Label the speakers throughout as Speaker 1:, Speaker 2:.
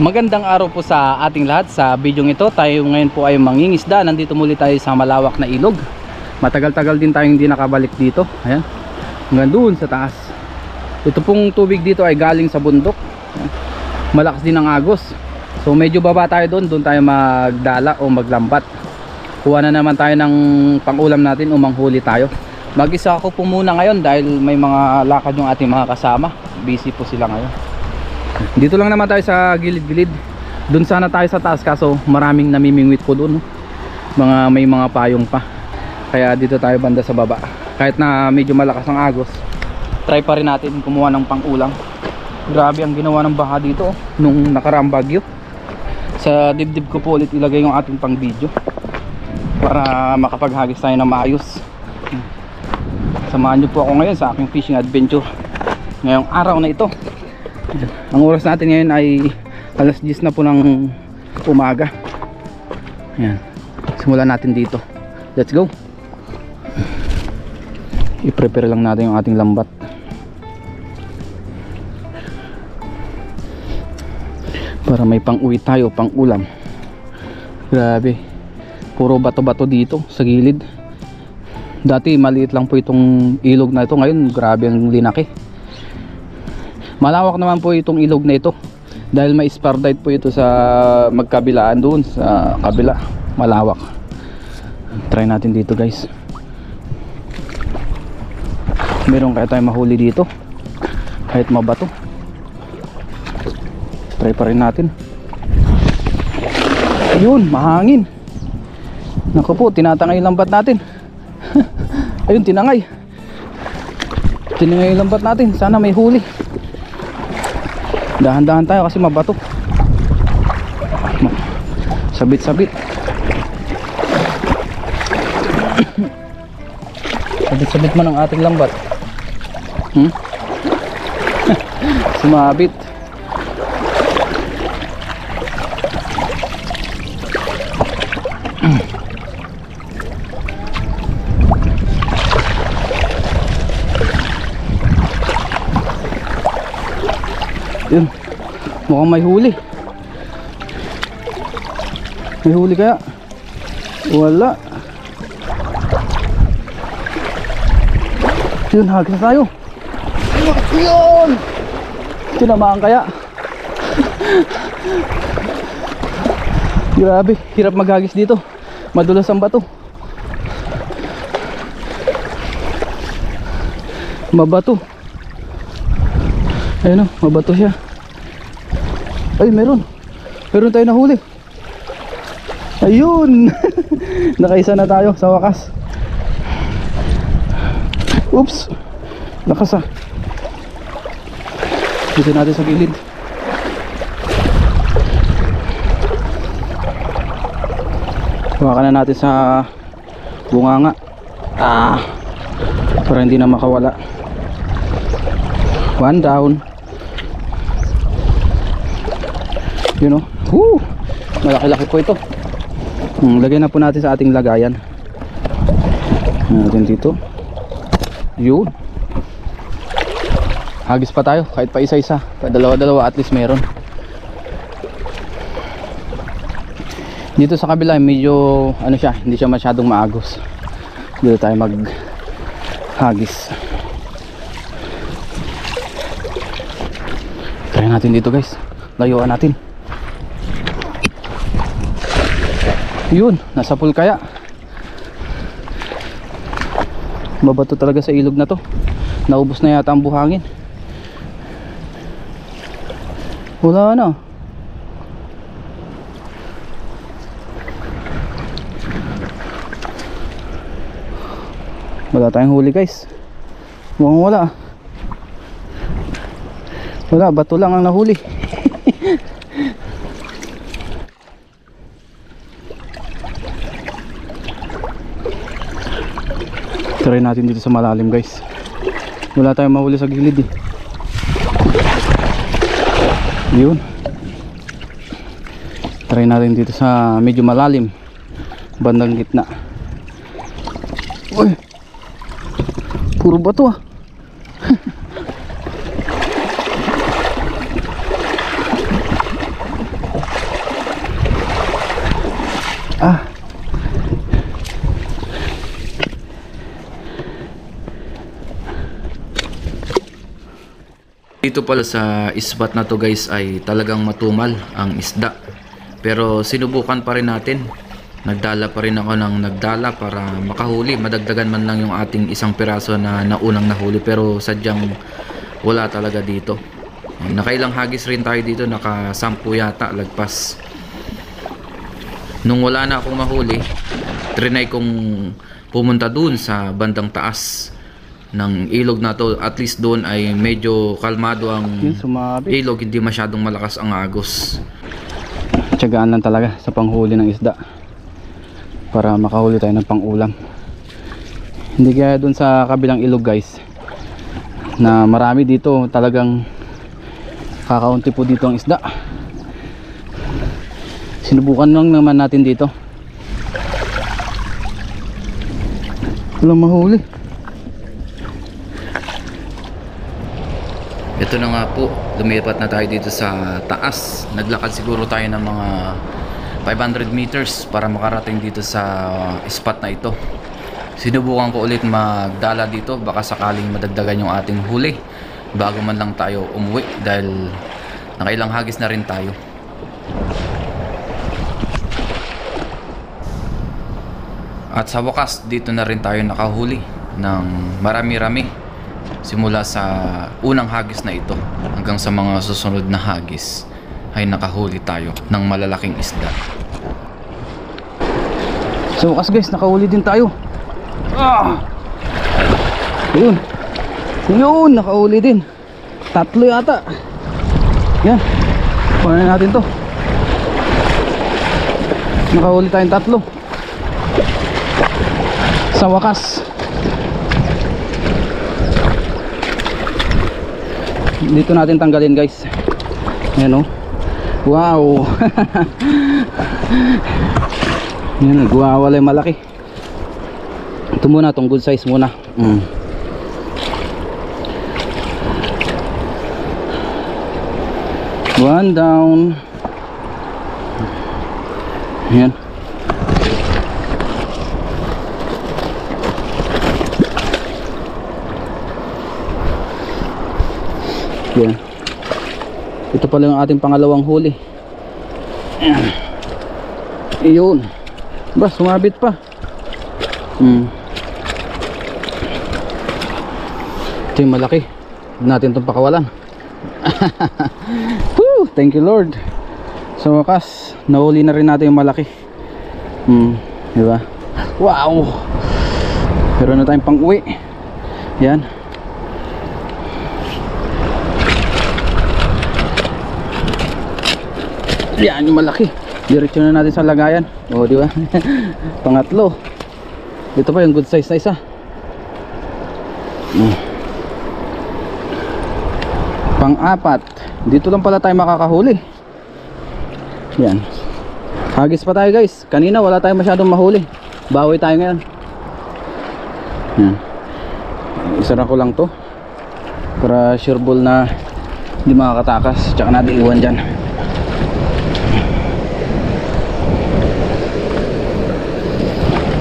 Speaker 1: Magandang araw po sa ating lahat. Sa video ito, tayo ngayon po ay mangingisda. Nandito muli tayo sa malawak na ilog. Matagal-tagal din tayong hindi nakabalik dito. Ayan, hanggang doon sa taas. Ito pong tubig dito ay galing sa bundok. Ayan. Malakas din ang agos. So medyo baba tayo doon. Doon tayo magdala o maglambat. Kuha na naman tayo ng pangulam natin o manghuli tayo. Mag-isa ako po muna ngayon dahil may mga lakad yung ating mga kasama. Busy po sila ngayon. Dito lang naman tayo sa gilid-gilid. Doon sana tayo sa taas kaso maraming namimingwit po doon, no? May mga payong pa. Kaya dito tayo banda sa baba. Kahit na medyo malakas ang agos, try pa rin natin kumuha ng pangulam. Grabe ang ginawa ng baha dito, nung nakaraang bagyo. Sa dibdib ko po ulit ilagay yung ating pang video para makapaghagis tayo na maayos. Samahan nyo po ako ngayon sa aking fishing adventure ngayong araw na ito. Ang oras natin ngayon ay alas 10 na po ng umaga. Ayan, simulan natin dito. Let's go. I-prepare lang natin yung ating lambat. Para may pang-uwi tayo, pang-ulam. Grabe, puro bato-bato dito sa gilid. Dati maliit lang po itong ilog na ito. Ngayon grabe ang linaki. Malawak naman po itong ilog na ito dahil may spardite po ito sa magkabilaan doon sa kabila. Malawak. Try natin dito, guys. Meron kaya tayong mahuli dito kahit mabato. Try pa rin natin. Ayun, mahangin. Naku po, tinatangay yung lambat natin. Ayun, tinangay yung lambat natin. Sana may huli. Dahan-dahan tayo kasi mabato. Sabit-sabit. Sabit-sabit man ang ating lambat. Sumabit. Yun, mukhang may huli. May huli kaya? Wala. Yun, hagis na tayo. Yun, tinamaan kaya. Grabe, hirap maghagis dito. Madulas ang bato. Mabato. Ayun o, mabato siya. Ay, meron tayo nahuli. Ayun. Nakaisa na tayo sa wakas. Oops, lakas ah. Dito natin sa gilid. Hawakan na natin sa bunganga para hindi na makawala. One down. Yun o. Malaki-laki po ito. Lagyan na po natin sa ating lagayan. Natin dito. Yun. Hagis pa tayo kahit pa isa-isa. Dalawa-dalawa at least meron. Dito sa kabila medyo ano siya, hindi siya masyadong maagos. Dito tayo mag hagis. Try natin dito, guys. Layuan natin. Yun, nasa pool kaya. Mabato talaga sa ilog na to. Naubos na yata ang buhangin. Wala na. Wala tayong huli, guys. Mukhang wala. Wala, bato lang ang nahuli. Try natin dito sa malalim, guys. Wala tayong mahuli sa gilid eh. Yun. Try natin dito sa medyo malalim, bandang gitna. Uy, puro bato ah. Dito pala sa isbat na to guys ay talagang matumal ang isda. Pero sinubukan pa rin natin. Nagdala pa rin ako ng nagdala para makahuli. Madagdagan man lang yung ating isang piraso na naunang nahuli. Pero sadyang wala talaga dito. Nakailang hagis rin tayo dito. Naka 10 yata lagpas. Nung wala na akong mahuli, trinay kong pumunta dun sa bandang taas ng ilog na to. At least doon ay medyo kalmado ang ilog, hindi masyadong malakas ang agos. Tiyagaan lang talaga sa panghuli ng isda para makahuli tayo ng pang-ulam. Hindi kaya doon sa kabilang ilog guys na marami dito, talagang kakaunti po dito ang isda. Sinubukan lang naman natin dito, walang mahuli. Ito na nga po, lumipat na tayo dito sa taas. Naglakad siguro tayo ng mga 500 meters para makarating dito sa spot na ito. Sinubukan ko ulit magdala dito, baka sakaling madagdagan yung ating huli bago man lang tayo umuwi dahil nakailang hagis na rin tayo. At sa wakas, dito na rin tayo nakahuli ng marami-rami. Simula sa unang hagis na ito hanggang sa mga susunod na hagis ay nakahuli tayo ng malalaking isda. So wakas guys, nakahuli din tayo. Yun, nakahuli din. 3 yata. Yan, kunin natin to. Nakahuli tayong 3 sa wakas. Dito natin tanggalin guys. Ayan o. Wow. Yan, nagwawala yung malaki. Ito muna, itong good size muna. One down. Ayan. Yan. Ito pala yung ating pangalawang huli. Iyon. Ba, sumabit pa. Ito yung malaki. Huwag natin itong pakawalan. Woo! Thank you Lord. Sa wakas, nahuli na rin natin yung malaki. Diba? Wow! Meron na tayong pang uwi. Yan. Yan yung malaki. Diretso na natin sa lagayan. O, di ba? Pangatlo. Ito pa yung good size na isa. Pang-apat. Dito lang pala tayo makakahuli. Yan. Hagis pa tayo guys. Kanina wala tayong masyadong mahuli. Bawi tayo ngayon. Yan. Isara ko lang to para sure ball na hindi makakatakas. Tsaka natin iwan dyan.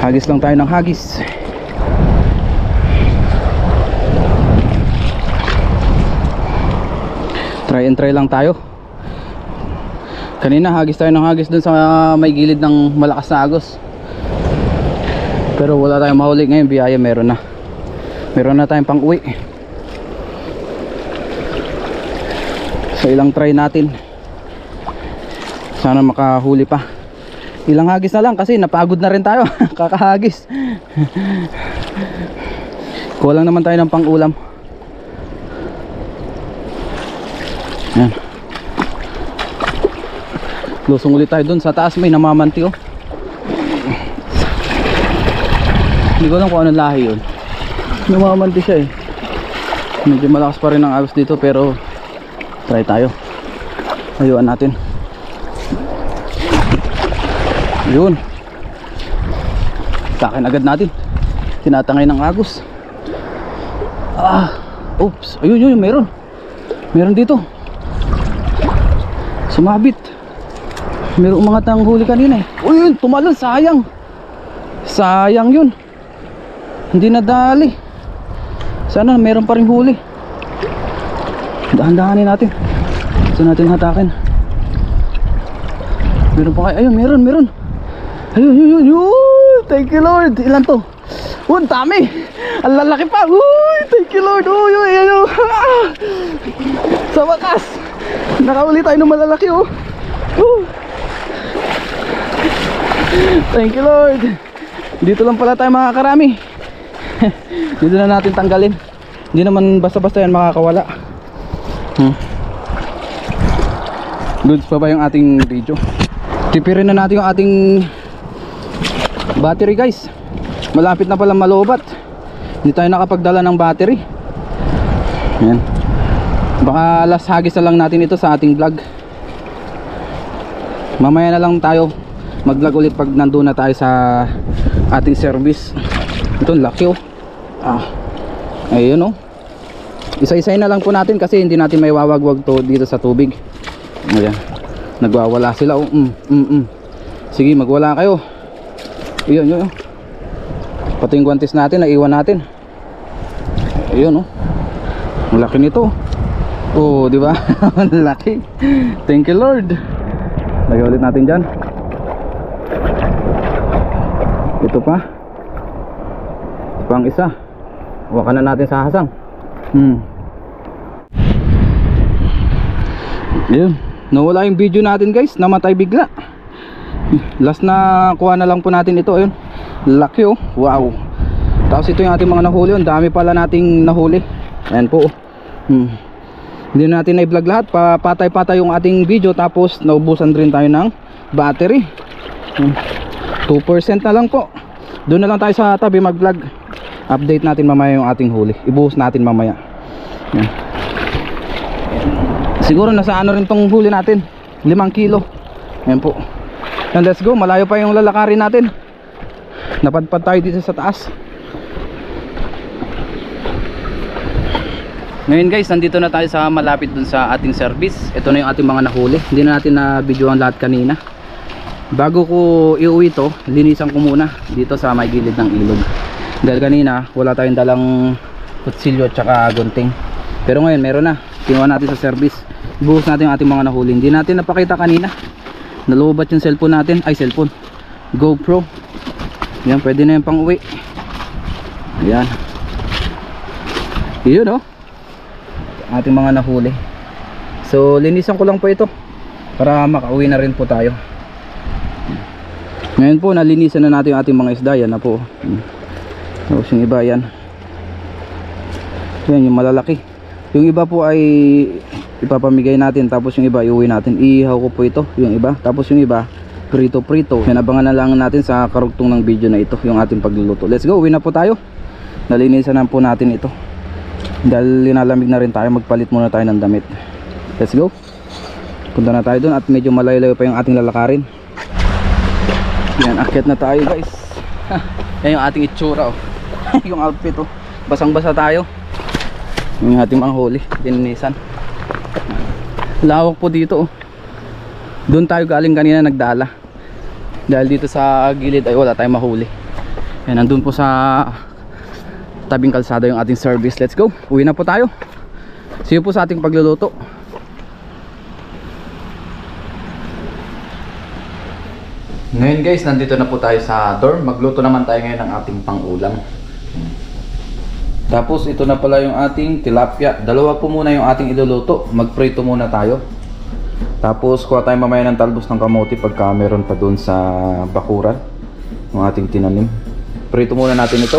Speaker 1: Hagis lang tayo ng hagis. Try and try lang tayo. Kanina hagis tayo ng hagis dun sa may gilid ng malakas na agos. Pero wala tayong mahuli. Ngayon biyaya meron na. Meron na tayong pang uwi. So ilang try natin. Sana makahuli pa. Ilang hagis na lang kasi napagod na rin tayo. Kakahagis. Kulang naman tayo ng pang-ulam. Yan. Lusong ulit tayo dun sa taas, may namamanti oh. Hindi ko alam kung anong lahi yun. Namamanti siya eh. Medyo malakas pa rin ang agos dito pero try tayo. Ayuan natin. Yun. Takin agad natin. Tinatangay ng agos. Oops. Ayun, meron. Meron dito. Sumabit. Meron umangat ng huli kanina eh. Uy, yun, tumalon. Sayang. Sayang yun. Hindi nadali. Sana meron pa rin huli. Dahan-dahanin natin. Gusto natin hatakin. Meron pa kayo. Ayun, meron. Ayun. Thank you Lord. Ilan to? Oh, dami. Ang lalaki pa. Uy, thank you Lord. Uy, ayun. Sa wakas, nakauli tayo ng malalaki oh. Thank you Lord. Dito lang pala tayo makakarami. Dito na natin tanggalin. Hindi naman basta-basta yan makakawala. Goods pa ba yung ating video? Tipirin na natin yung ating battery guys. Malapit na pala malobat. Hindi tayo nakapagdala ng battery. Ayan. Baka last hagis na lang natin ito sa ating vlog. Mamaya na lang tayo mag vlog ulit pag nandun na tayo sa ating service. Ito laki oh. Ayun oh. Isa-isay na lang po natin kasi hindi natin may wawagwag to dito sa tubig. Ayan. Nagwawala sila oh. Sige, magwala kayo. Ayun. Pati yung guantes natin naiwan natin. Ayun oh. Ang laki nito. Oh, di ba? Ang laki. Thank you Lord. Lagay ulit natin diyan. Ito pa. Pang isa. Hawakan na natin sa hasang. Ayun. Nawala yung video natin guys. Namatay bigla. Last na kuha na lang po natin ito. Ayun. Laki oh. Wow. Tapos ito yung ating mga nahuli. Ang dami pala nating nahuli. Ayan po. Hindi natin na-vlog lahat. Patay-patay yung ating video. Tapos naubusan rin tayo ng battery. 2% na lang po. Doon na lang tayo sa tabi mag-vlog. Update natin mamaya yung ating huli. Ibuhos natin mamaya. Yan. Siguro nasa ano rin tong huli natin, 5 kilo. Ayan po. And let's go. Malayo pa yung lalakarin natin. Napadpad tayo dito sa taas. Ngayon guys, nandito na tayo sa malapit dun sa ating service. Ito na yung ating mga nahuli. Hindi na natin na videoan lahat kanina. Bago ko iuwi ito, linisan ko muna dito sa may gilid ng ilog. Dahil kanina wala tayong dalang kutsilyo at saka gunting. Pero ngayon meron na. Kinuha natin sa service. Ibuhos natin yung ating mga nahuli. Hindi natin napakita kanina. Nalubat yung cellphone natin. Ay, cellphone, GoPro. Yan, pwede na yung pang uwi. Ayan. Yun oh, ating mga nahuli. So linisan ko lang po ito para makauwi na rin po tayo. Ngayon po nalinisan na natin yung ating mga isda. Yan na po. Tapos yung iba yan. Yan yung malalaki. Yung iba po ay ipapamigay natin. Tapos yung iba iuwi natin. Iihaw ko po ito yung iba. Tapos yung iba prito. Yan, abangan na lang natin sa karugtong ng video na ito yung ating pagluluto. Let's go, uwi na po tayo. Nalinisan na po natin ito. Dahil linalamig na rin tayo, magpalit muna tayo ng damit. Let's go. Punta na tayo dun at medyo malayo-layo pa yung ating lalakarin. Yan, akyat na tayo guys. Yan yung ating itsura oh. Yung outfit oh. Basang-basa tayo. Yung ating mga huli, linisan. Lawak po dito oh. Doon tayo galing kanina nagdala. Dahil dito sa gilid ay wala tayong mahuli. Yan, nandun po sa tabing kalsada yung ating service. Let's go, uwi na po tayo. See you po sa ating pagluluto. Ngayon guys, nandito na po tayo sa dorm. Magluto naman tayo ngayon ng ating pang-ulam. Tapos ito na pala yung ating tilapia. Dalawa po muna yung ating iluluto. Magprito muna tayo. Tapos kuha tayo mamaya ng talbos ng kamote pagka meron pa dun sa bakuran yung ating tinanim. Prito muna natin ito.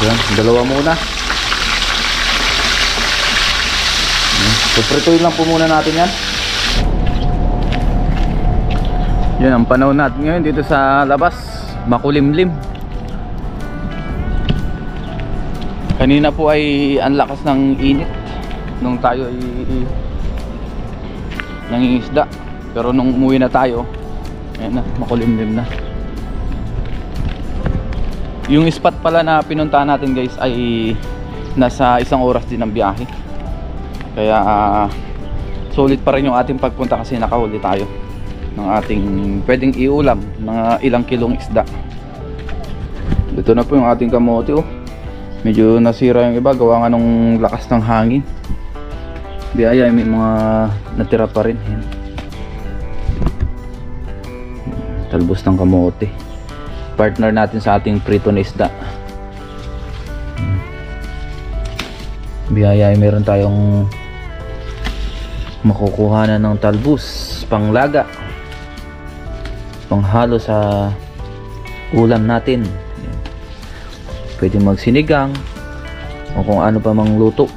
Speaker 1: Ayan, dalawa muna. Prituin lang po muna natin yan. Yan ang panahon natin ngayon dito sa labas. Makulimlim. Kanina po ay ang lakas ng init nung tayo ay nangingisda. Pero nung umuwi na tayo, ayan na, makulimlim na. Yung spot pala na pinuntahan natin guys ay nasa 1 oras din ng biyahe. Kaya solid pa rin yung ating pagpunta kasi nakahuli tayo ng ating pwedeng iulam, mga ilang kilong isda. Dito na po yung ating kamote oh. Medyo nasira yung iba, gawa nga nung lakas ng hangin. Biyaya, may mga natira pa rin. Ayan. Talbos ng kamote, partner natin sa ating prito na isda. Biyaya, meron tayong makukuhanan ng talbos panglaga, panghalo sa ulam natin. Pwede magsinigang o kung ano pa mang luto.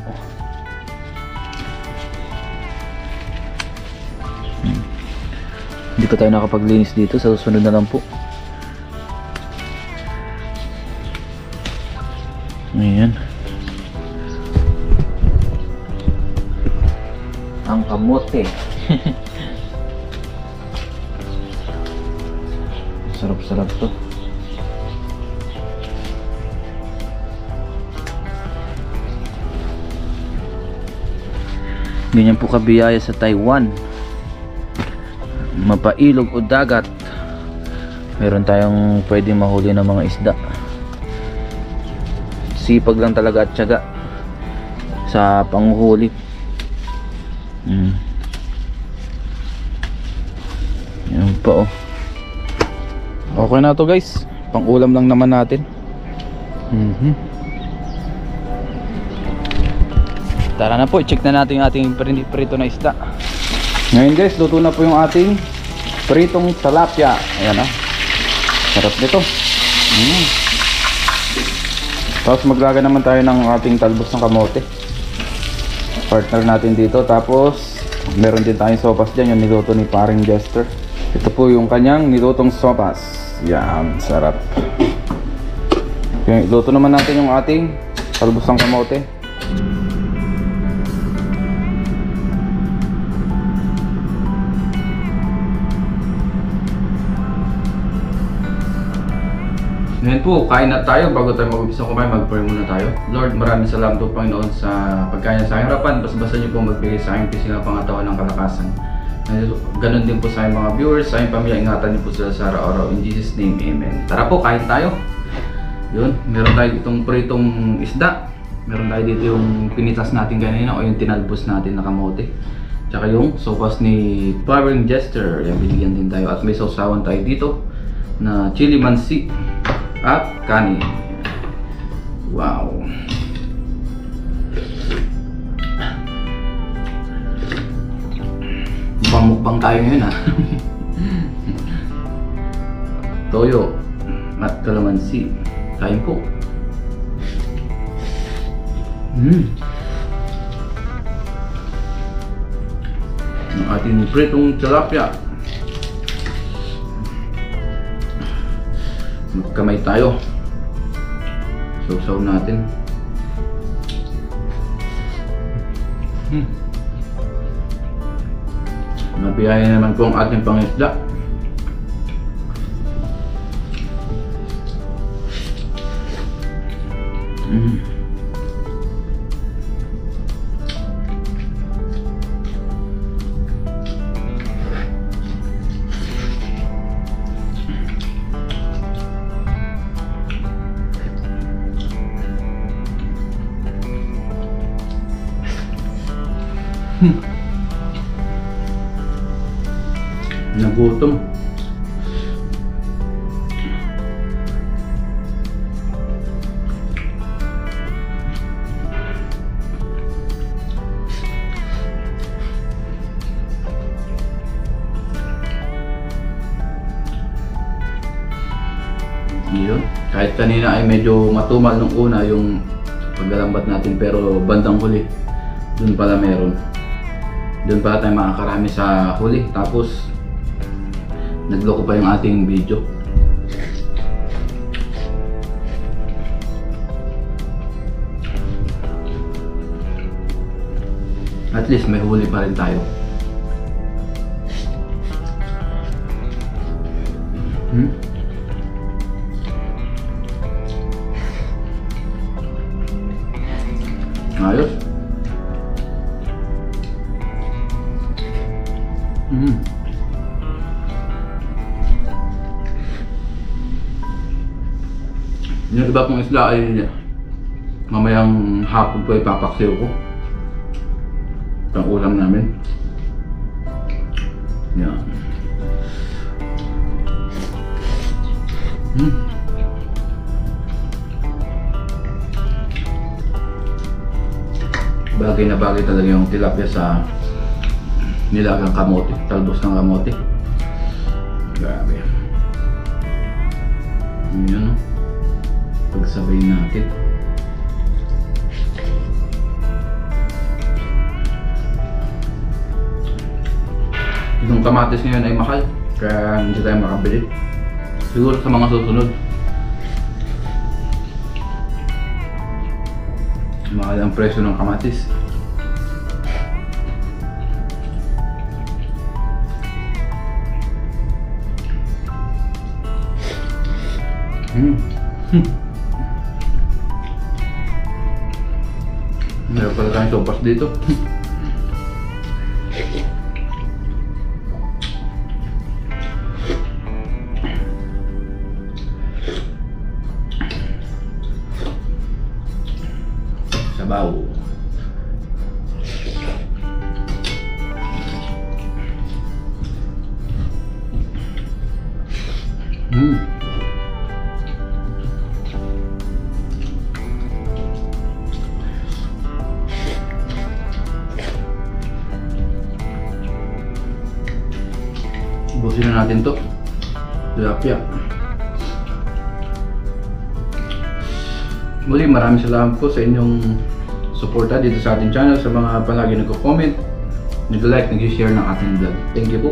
Speaker 1: Hindi pa tayo nakapaglinis dito, sa susunod na lang po. Ayan. Ang kamote. Sarap-sarap to. Ganyan po kabiyaya sa Taiwan. Mapailog o dagat, meron tayong pwede mahuli ng mga isda. Sipag lang talaga at tiyaga sa panghuli. Yan po, oh. Okay na to guys, pang ulam lang naman natin. Tara na po, i-check na natin yung ating prito na isda. Ngayon guys, luto na po yung ating pritong tilapia. Ayan, ah. Sarap nito. Tapos maglaga naman tayo ng ating talbos ng kamote, partner natin dito. Tapos meron din tayong sopas dyan, yung niluto ni paring Jester. Ito po yung kanyang nilutong sopas. Yan, sarap. Okay, luto naman natin yung ating talbos ng kamote. Ngayon po, kain na tayo. Bago tayo mag-umpisa kumain, mag-pray muna tayo. Lord, maraming salamat po Panginoon sa pagkain sa aking harapan. Basta niyo po magbigay sa aking pisikal pangatawan ng kalakasan. Ganon din po sa aking mga viewers, sa aking pamilya. Ingatan niyo po sila sa araw-araw. In Jesus' name, Amen. Tara po, kain tayo. Yun, meron tayo itong pritong isda. Meron tayo dito yung pinitas natin kanina o yung tinalbos natin na kamote. Tsaka yung sopas ni paring Jester. Yan, binigyan din tayo. At may sausawan tayo dito na chili mansi at kanin. Wow. Mukbang tayo ngayon, ha. Toyo at kalamansi. Kain po. Ang ating pritong tilapia. Magkamay tayo. Sausaw natin. Mabiyaya naman po ang ating pangisda. Nagutom. Yun. Kahit kanina ay medyo matumal nung una yung paglalambat natin, pero bandang huli dun pala meron. Dun pala tayo makakarami sa huli. Tapos nagloko pa yung ating video. At least may huli pa rin tayo. Ayos. Yung iba pong isla ay Mamayang hapon po ipapaksiw ko. Ito ang ulam namin. Yan. Bagay na bagay talaga yung tilapia sa nilagang kamote, talbos ng kamote. Grabe. Yan, pagsabay natin. Yung kamatis ngayon ay mahal, kaya hindi tayo makabili. Siguro sa mga susunod, mahal ang presyo ng kamatis. Meron pala tayong sopas dito. Sabaw. Ubusin na natin to. Tilapia. Muli, maraming salamat po sa inyong suporta dito sa ating channel, sa mga palagi nagko-comment, nag-like, nag-share ng ating vlog. Thank you po.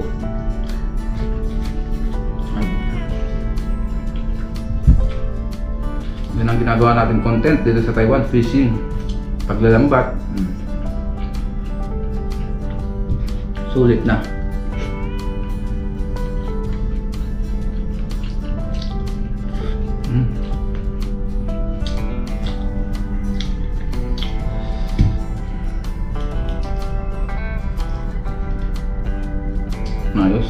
Speaker 1: Yan ang ginagawa natin content dito sa Taiwan, fishing, paglalambat. Sulit na. Ayos.